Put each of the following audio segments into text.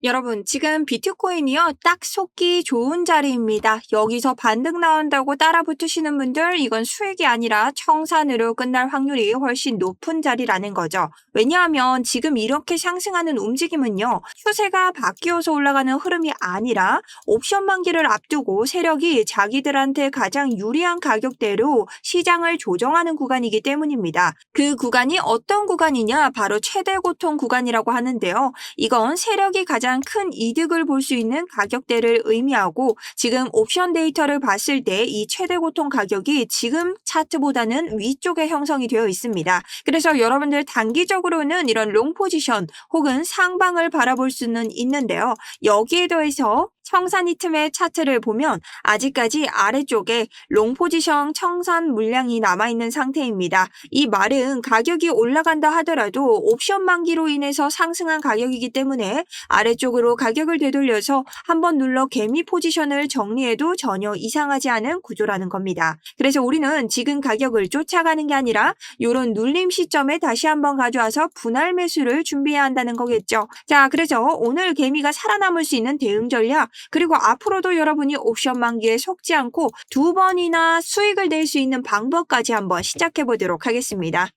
여러분, 지금 비트코인이요, 딱 속기 좋은 자리입니다. 여기서 반등 나온다고 따라 붙으시는 분들, 이건 수익이 아니라 청산으로 끝날 확률이 훨씬 높은 자리라는 거죠. 왜냐하면 지금 이렇게 상승하는 움직임은요, 추세가 바뀌어서 올라가는 흐름이 아니라 옵션 만기를 앞두고 세력이 자기들한테 가장 유리한 가격대로 시장을 조정하는 구간이기 때문입니다. 그 구간이 어떤 구간이냐? 바로 최대 고통 구간이라고 하는데요. 이건 세력이 가장 큰 이득을 볼 수 있는 가격대를 의미하고 지금 옵션 데이터를 봤을 때 이 최대 고통 가격이 지금 차트보다는 위쪽에 형성이 되어 있습니다. 그래서 여러분들 단기적으로는 이런 롱 포지션 혹은 상방을 바라볼 수는 있는데요. 여기에 더해서 청산 이틈의 차트를 보면 아직까지 아래쪽에 롱 포지션 청산 물량이 남아있는 상태입니다. 이 말은 가격이 올라간다 하더라도 옵션 만기로 인해서 상승한 가격이기 때문에 아래쪽으로 가격을 되돌려서 한번 눌러 개미 포지션을 정리해도 전혀 이상하지 않은 구조라는 겁니다. 그래서 우리는 지금 가격을 쫓아가는 게 아니라 이런 눌림 시점에 다시 한번 가져와서 분할 매수를 준비해야 한다는 거겠죠. 자, 그래서 오늘 개미가 살아남을 수 있는 대응 전략, 그리고 앞으로도 여러분이 옵션 만기에 속지 않고 2번이나 수익을 낼 수 있는 방법까지 한번 시작해 보도록 하겠습니다.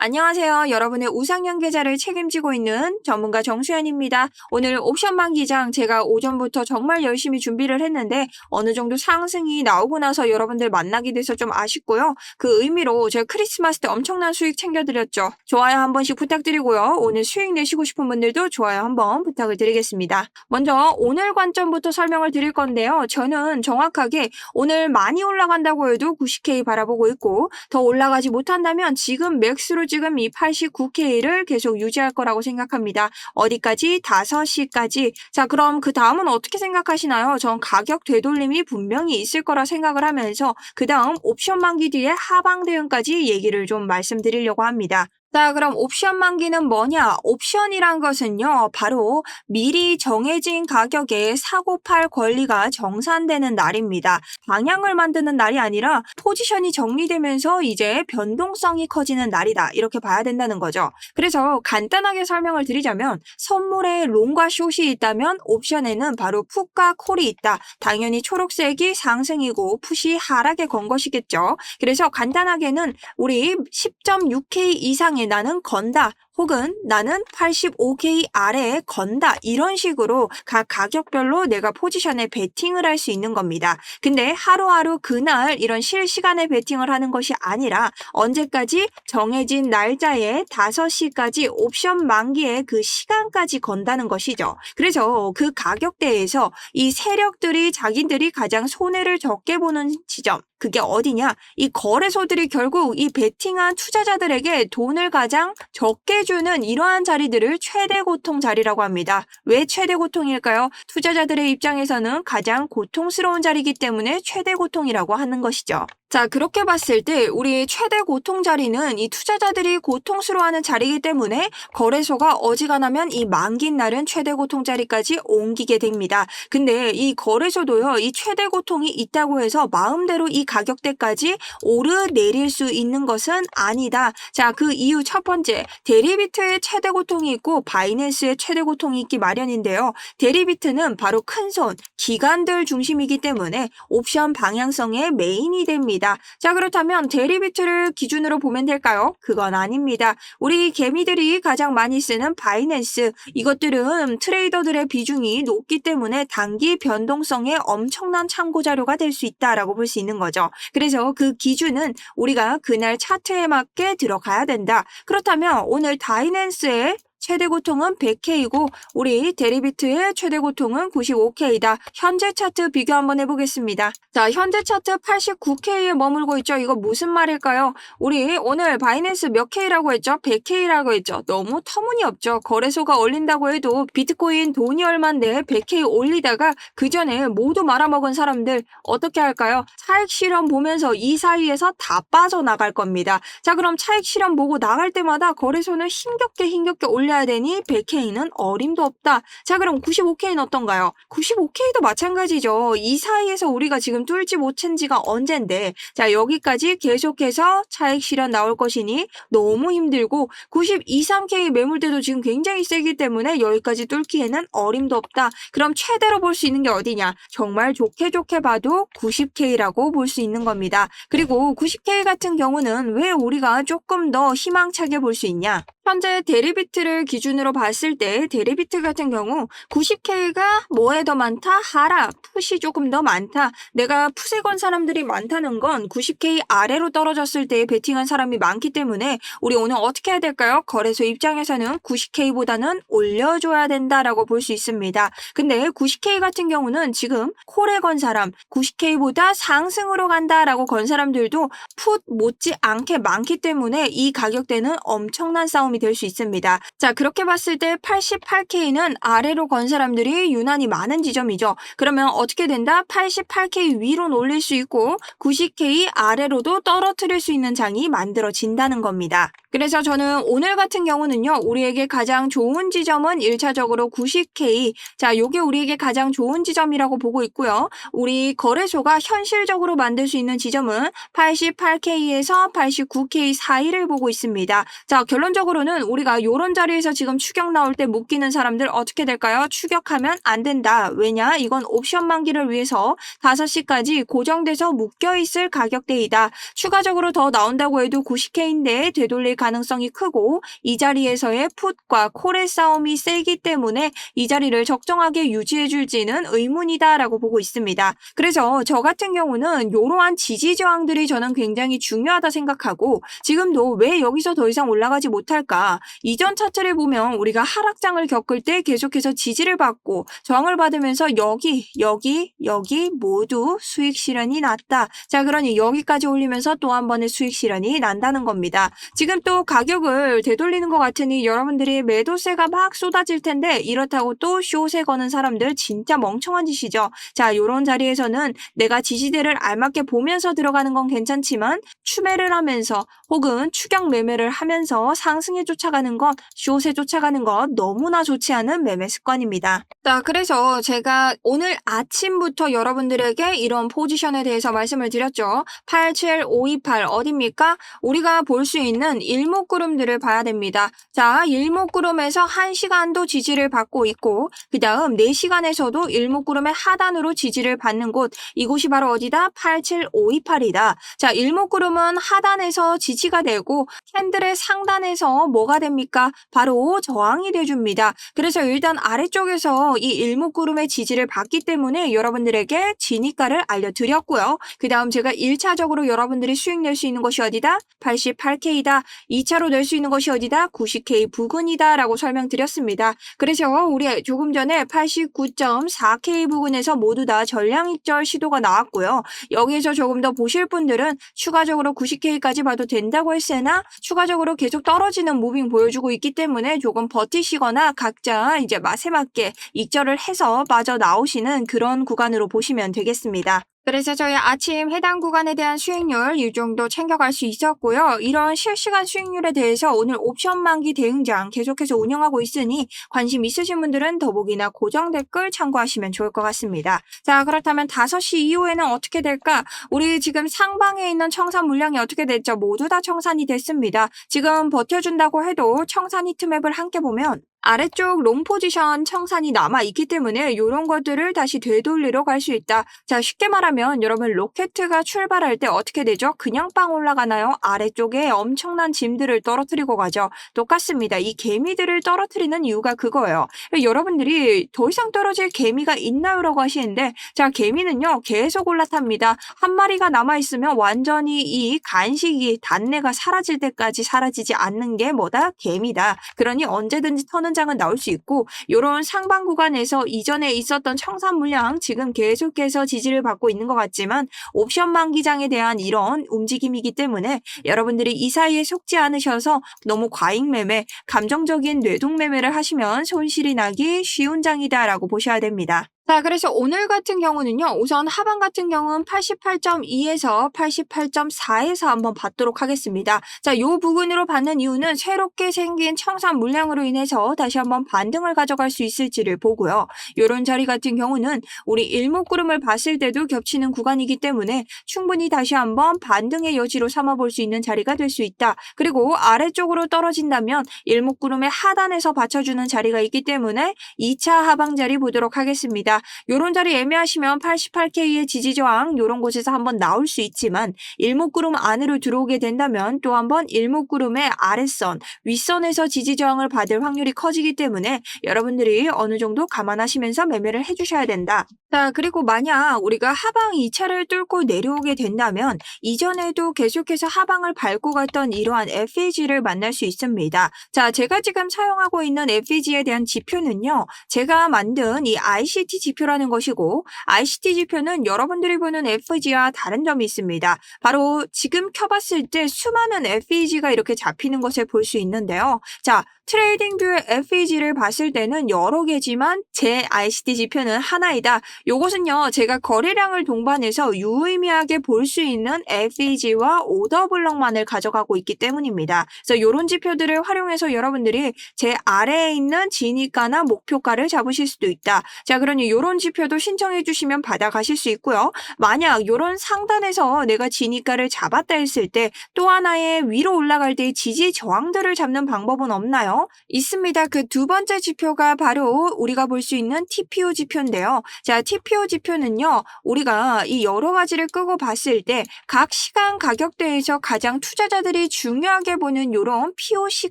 안녕하세요. 여러분의 우상향 계좌를 책임지고 있는 전문가 정수연입니다. 오늘 옵션 만기장 제가 오전부터 정말 열심히 준비를 했는데 어느 정도 상승이 나오고 나서 여러분들 만나게 돼서 좀 아쉽고요. 그 의미로 제가 크리스마스 때 엄청난 수익 챙겨드렸죠. 좋아요 한 번씩 부탁드리고요. 오늘 수익 내시고 싶은 분들도 좋아요 한번 부탁을 드리겠습니다. 먼저 오늘 관점부터 설명을 드릴 건데요. 저는 정확하게 오늘 많이 올라간다고 해도 90K 바라보고 있고 더 올라가지 못한다면 지금 맥스로 지금 이 89K를 계속 유지할 거라고 생각합니다. 어디까지? 5시까지. 자, 그럼 그 다음은 어떻게 생각하시나요? 전 가격 되돌림이 분명히 있을 거라 생각을 하면서 그 다음 옵션 만기 뒤에 하방 대응까지 얘기를 좀 말씀드리려고 합니다. 자, 그럼 옵션 만기는 뭐냐? 옵션이란 것은요, 바로 미리 정해진 가격에 사고 팔 권리가 정산되는 날입니다. 방향을 만드는 날이 아니라 포지션이 정리되면서 이제 변동성이 커지는 날이다. 이렇게 봐야 된다는 거죠. 그래서 간단하게 설명을 드리자면 선물에 롱과 숏이 있다면 옵션에는 바로 풋과 콜이 있다. 당연히 초록색이 상승이고 풋이 하락에 건 것이겠죠. 그래서 간단하게는 우리 10.6K 이상의 나는 건다. 혹은 나는 85K 아래에 건다. 이런 식으로 각 가격별로 내가 포지션에 베팅을 할 수 있는 겁니다. 근데 하루하루 그날 이런 실시간에 베팅을 하는 것이 아니라 언제까지 정해진 날짜에 5시까지 옵션 만기에 그 시간까지 건다는 것이죠. 그래서 그 가격대에서 이 세력들이 자기들이 가장 손해를 적게 보는 지점, 그게 어디냐? 이 거래소들이 결국 이 베팅한 투자자들에게 돈을 가장 적게 주는 이러한 자리들을 최대 고통 자리라고 합니다. 왜 최대 고통일까요? 투자자들의 입장에서는 가장 고통스러운 자리이기 때문에 최대 고통이라고 하는 것이죠. 자, 그렇게 봤을 때 우리 최대 고통 자리는 이 투자자들이 고통스러워하는 자리이기 때문에 거래소가 어지간하면 이 만기 날은 최대 고통 자리까지 옮기게 됩니다. 근데 이 거래소도요, 이 최대 고통이 있다고 해서 마음대로 이 가격대까지 오르내릴 수 있는 것은 아니다. 자, 그 이유 첫 번째, 데리비트의 최대 고통이 있고 바이낸스의 최대 고통이 있기 마련인데요. 데리비트는 바로 큰손, 기관들 중심이기 때문에 옵션 방향성의 메인이 됩니다. 자, 그렇다면 데리비트를 기준으로 보면 될까요? 그건 아닙니다. 우리 개미들이 가장 많이 쓰는 바이낸스, 이것들은 트레이더들의 비중이 높기 때문에 단기 변동성에 엄청난 참고 자료가 될 수 있다라고 볼 수 있는 거죠. 그래서 그 기준은 우리가 그날 차트에 맞게 들어가야 된다. 그렇다면 오늘 바이낸스의 최대 고통은 100K이고 우리 데리비트의 최대 고통은 95K다. 현재 차트 비교 한번 해보겠습니다. 자, 현재 차트 89K에 머물고 있죠. 이거 무슨 말일까요? 우리 오늘 바이낸스 몇 K라고 했죠? 100K라고 했죠. 너무 터무니없죠. 거래소가 올린다고 해도 비트코인 돈이 얼만데 100K 올리다가 그 전에 모두 말아먹은 사람들 어떻게 할까요? 차익 실현 보면서 이 사이에서 다 빠져나갈 겁니다. 자, 그럼 차익 실현 보고 나갈 때마다 거래소는 힘겹게 올려 올려야 되니 100K는 어림도 없다. 자, 그럼 95K는 어떤가요? 95K도 마찬가지죠. 이 사이에서 우리가 지금 뚫지 못한 지가 언젠데, 자, 여기까지 계속해서 차익 실현 나올 것이니 너무 힘들고 92, 3K 매물대도 지금 굉장히 세기 때문에 여기까지 뚫기에는 어림도 없다. 그럼 최대로 볼 수 있는 게 어디냐? 정말 좋게 봐도 90K라고 볼 수 있는 겁니다. 그리고 90K 같은 경우는 왜 우리가 조금 더 희망차게 볼 수 있냐? 현재 데리비트를 기준으로 봤을 때 데리비트 같은 경우 90K가 뭐에 더 많다? 하락, 풋이 조금 더 많다. 내가 풋에 건 사람들이 많다는 건 90K 아래로 떨어졌을 때 베팅한 사람이 많기 때문에 우리 오늘 어떻게 해야 될까요? 거래소 입장에서는 90K보다는 올려줘야 된다라고 볼 수 있습니다. 근데 90K 같은 경우는 지금 콜에 건 사람 90K보다 상승으로 간다라고 건 사람들도 풋 못지 않게 많기 때문에 이 가격대는 엄청난 싸움이 될 수 있습니다. 자, 그렇게 봤을 때 88K는 아래로 건 사람들이 유난히 많은 지점이죠. 그러면 어떻게 된다? 88K 위로 올릴 수 있고 90K 아래로도 떨어뜨릴 수 있는 장이 만들어진다는 겁니다. 그래서 저는 오늘 같은 경우는요, 우리에게 가장 좋은 지점은 1차적으로 90K. 자, 요게 우리에게 가장 좋은 지점이라고 보고 있고요. 우리 거래소가 현실적으로 만들 수 있는 지점은 88K에서 89K 사이를 보고 있습니다. 자, 결론적으로는 우리가 요런 자리에서 지금 추격 나올 때 묶이는 사람들 어떻게 될까요? 추격하면 안 된다. 왜냐? 이건 옵션 만기를 위해서 5시까지 고정돼서 묶여있을 가격대이다. 추가적으로 더 나온다고 해도 90K인데 되돌릴 가능성이 크고 이 자리에서의 풋과 콜의 싸움이 세기 때문에 이 자리를 적정하게 유지해줄지는 의문이다라고 보고 있습니다. 그래서 저 같은 경우는 이러한 지지 저항들이 저는 굉장히 중요하다 생각하고 지금도 왜 여기서 더 이상 올라가지 못할까? 이전 차트를 보면 우리가 하락장을 겪을 때 계속해서 지지를 받고 저항을 받으면서 여기 모두 수익 실현이 났다. 자, 그러니 여기까지 올리면서 또 한 번의 수익 실현이 난다는 겁니다. 지금 또 가격을 되돌리는 것 같으니 여러분들이 매도세가 막 쏟아질 텐데 이렇다고 또 숏에 거는 사람들 진짜 멍청한 짓이죠. 자, 요런 자리에서는 내가 지지대를 알맞게 보면서 들어가는 건 괜찮지만 추매를 하면서 혹은 추격 매매를 하면서 상승에 쫓아가는 것, 숏에 쫓아가는 것 너무나 좋지 않은 매매 습관입니다. 자, 그래서 제가 오늘 아침부터 여러분들에게 이런 포지션에 대해서 말씀을 드렸죠. 87528 어딥니까? 우리가 볼 수 있는 일목구름들을 봐야 됩니다. 자, 일목구름에서 1시간도 지지를 받고 있고 그 다음 4시간에서도 일목구름의 하단으로 지지를 받는 곳, 이곳이 바로 어디다? 87528이다. 자, 일목구름은 하단에서 지지가 되고 캔들의 상단에서 뭐가 됩니까? 바로 저항이 돼줍니다. 그래서 일단 아래쪽에서 이 일목구름의 지지를 받기 때문에 여러분들에게 진입가를 알려드렸고요. 그 다음 제가 1차적으로 여러분들이 수익 낼 수 있는 것이 어디다? 88K다. 2차로 낼 수 있는 것이 어디다? 90K 부근이다 라고 설명드렸습니다. 그래서 우리 조금 전에 89.4K 부근에서 모두 다 전량익절 시도가 나왔고요. 여기에서 조금 더 보실 분들은 추가적으로 90K까지 봐도 된다고 했으나 추가적으로 계속 떨어지는 무빙 보여주고 있기 때문에 조금 버티시거나 각자 이제 맛에 맞게 익절을 해서 빠져나오시는 그런 구간으로 보시면 되겠습니다. 그래서 저희 아침 해당 구간에 대한 수익률 이 정도 챙겨갈 수 있었고요. 이런 실시간 수익률에 대해서 오늘 옵션 만기 대응장 계속해서 운영하고 있으니 관심 있으신 분들은 더보기나 고정 댓글 참고하시면 좋을 것 같습니다. 자, 그렇다면 5시 이후에는 어떻게 될까? 우리 지금 상방에 있는 청산 물량이 어떻게 됐죠? 모두 다 청산이 됐습니다. 지금 버텨준다고 해도 청산 히트맵을 함께 보면 아래쪽 롱 포지션 청산이 남아있기 때문에 이런 것들을 다시 되돌리러 갈 수 있다. 자, 쉽게 말하면 여러분 로켓가 출발할 때 어떻게 되죠? 그냥 빵 올라가나요? 아래쪽에 엄청난 짐들을 떨어뜨리고 가죠. 똑같습니다. 이 개미들을 떨어뜨리는 이유가 그거예요. 여러분들이 더 이상 떨어질 개미가 있나요? 라고 하시는데 자, 개미는요 계속 올라탑니다. 한 마리가 남아있으면 완전히 이 간식이 단내가 사라질 때까지 사라지지 않는 게 뭐다? 개미다. 그러니 언제든지 터는 장은 나올 수 있고 이런 상방 구간에서 이전에 있었던 청산 물량 지금 계속해서 지지를 받고 있는 것 같지만 옵션 만기장에 대한 이런 움직임이기 때문에 여러분들이 이 사이에 속지 않으셔서 너무 과잉 매매, 감정적인 뇌동 매매를 하시면 손실이 나기 쉬운 장이다라고 보셔야 됩니다. 자, 그래서 오늘 같은 경우는요. 우선 하방 같은 경우는 88.2에서 88.4에서 한번 받도록 하겠습니다. 자, 요 부분으로 받는 이유는 새롭게 생긴 청산 물량으로 인해서 다시 한번 반등을 가져갈 수 있을지를 보고요. 요런 자리 같은 경우는 우리 일목구름을 봤을 때도 겹치는 구간이기 때문에 충분히 다시 한번 반등의 여지로 삼아볼 수 있는 자리가 될 수 있다. 그리고 아래쪽으로 떨어진다면 일목구름의 하단에서 받쳐주는 자리가 있기 때문에 2차 하방 자리 보도록 하겠습니다. 요런 자리 애매하시면 88K의 지지 저항 요런 곳에서 한번 나올 수 있지만 일목구름 안으로 들어오게 된다면 또 한번 일목구름의 아랫선, 윗선에서 지지 저항을 받을 확률이 커지기 때문에 여러분들이 어느 정도 감안하시면서 매매를 해주셔야 된다. 자, 그리고 만약 우리가 하방 2차를 뚫고 내려오게 된다면 이전에도 계속해서 하방을 밟고 갔던 이러한 FEG를 만날 수 있습니다. 자, 제가 지금 사용하고 있는 FEG에 대한 지표는요. 제가 만든 이 ICT 지표라는 것이고 ICT 지표는 여러분들이 보는 FEG와 다른 점이 있습니다. 바로 지금 켜봤을 때 수많은 FEG가 이렇게 잡히는 것을 볼 수 있는데요. 자, 트레이딩뷰의 FEG를 봤을 때는 여러 개지만 제 ICT 지표는 하나이다. 요것은요, 제가 거래량을 동반해서 유의미하게 볼 수 있는 FEG와 오더 블럭만을 가져가고 있기 때문입니다. 그래서 이런 지표들을 활용해서 여러분들이 제 아래에 있는 진입가나 목표가를 잡으실 수도 있다. 자, 그러니 이런 지표도 신청해 주시면 받아가실 수 있고요. 만약 이런 상단에서 내가 진입가를 잡았다 했을 때 또 하나의 위로 올라갈 때의 지지 저항들을 잡는 방법은 없나요? 있습니다. 그 두 번째 지표가 바로 우리가 볼 수 있는 TPO 지표인데요. 자, TPO 지표는요. 우리가 이 여러 가지를 끄고 봤을 때 각 시간 가격대에서 가장 투자자들이 중요하게 보는 이런 POC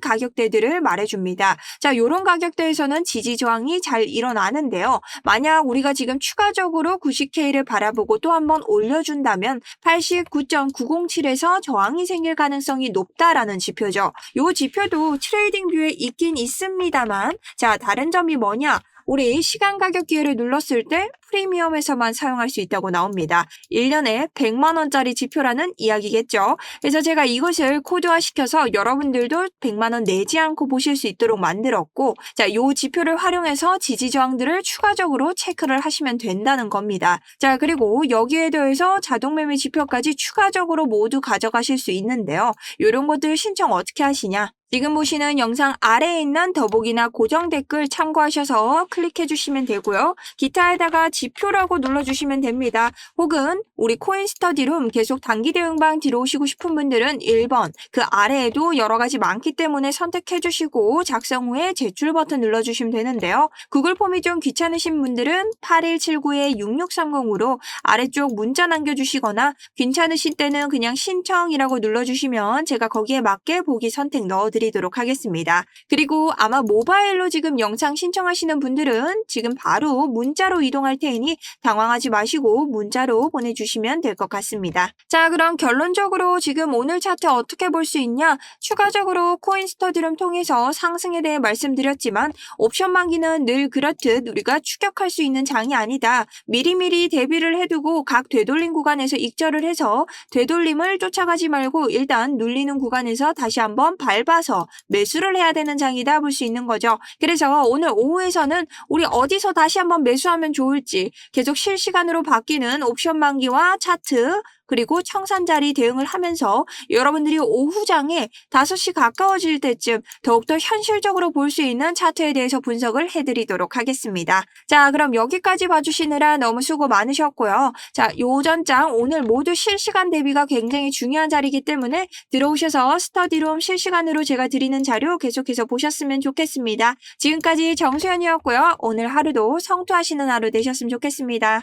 가격대들을 말해줍니다. 자, 이런 가격대에서는 지지 저항이 잘 일어나는데요. 만약 우리가 지금 추가적으로 90K를 바라보고 또 한번 올려준다면 89.907에서 저항이 생길 가능성이 높다라는 지표죠. 이 지표도 트레이딩뷰에 있긴 있습니다만 자, 다른 점이 뭐냐? 우리 시간 가격 기회를 눌렀을 때 프리미엄에서만 사용할 수 있다고 나옵니다. 1년에 100만 원짜리 지표라는 이야기겠죠. 그래서 제가 이것을 코드화시켜서 여러분들도 100만 원 내지 않고 보실 수 있도록 만들었고 자, 이 지표를 활용해서 지지 저항들을 추가적으로 체크를 하시면 된다는 겁니다. 자, 그리고 여기에 더해서 자동 매매 지표까지 추가적으로 모두 가져가실 수 있는데요. 이런 것들 신청 어떻게 하시냐? 지금 보시는 영상 아래에 있는 더보기나 고정 댓글 참고하셔서 클릭해 주시면 되고요. 기타에다가 지표라고 눌러주시면 됩니다. 혹은 우리 코인스터디룸 계속 단기 대응방 들어오시고 싶은 분들은 1번 그 아래에도 여러 가지 많기 때문에 선택해 주시고 작성 후에 제출 버튼 눌러주시면 되는데요. 구글 폼이 좀 귀찮으신 분들은 8179-6630으로 아래쪽 문자 남겨주시거나 괜찮으실 때는 그냥 신청이라고 눌러주시면 제가 거기에 맞게 보기 선택 넣어드리도록 하겠습니다. 그리고 아마 모바일로 지금 영상 신청하시는 분들은 지금 바로 문자로 이동할 테니 당황하지 마시고 문자로 보내주시면 될 것 같습니다. 자, 그럼 결론적으로 지금 오늘 차트 어떻게 볼 수 있냐? 추가적으로 코인스터디룸 통해서 상승에 대해 말씀드렸지만 옵션 만기는 늘 그렇듯 우리가 추격할 수 있는 장이 아니다. 미리미리 대비를 해두고 각 되돌림 구간에서 익절을 해서 되돌림을 쫓아가지 말고 일단 눌리는 구간에서 다시 한번 밟아서 매수를 해야 되는 장이다 볼 수 있는 거죠. 그래서 오늘 오후에서는 우리 어디서 다시 한번 매수하면 좋을지 계속 실시간으로 바뀌는 옵션 만기와 차트 그리고 청산자리 대응을 하면서 여러분들이 오후장에 5시 가까워질 때쯤 더욱더 현실적으로 볼 수 있는 차트에 대해서 분석을 해드리도록 하겠습니다. 자, 그럼 여기까지 봐주시느라 너무 수고 많으셨고요. 자, 요전장 오늘 모두 실시간 대비가 굉장히 중요한 자리이기 때문에 들어오셔서 스터디룸 실시간으로 제가 드리는 자료 계속해서 보셨으면 좋겠습니다. 지금까지 정수연이었고요. 오늘 하루도 성투하시는 하루 되셨으면 좋겠습니다.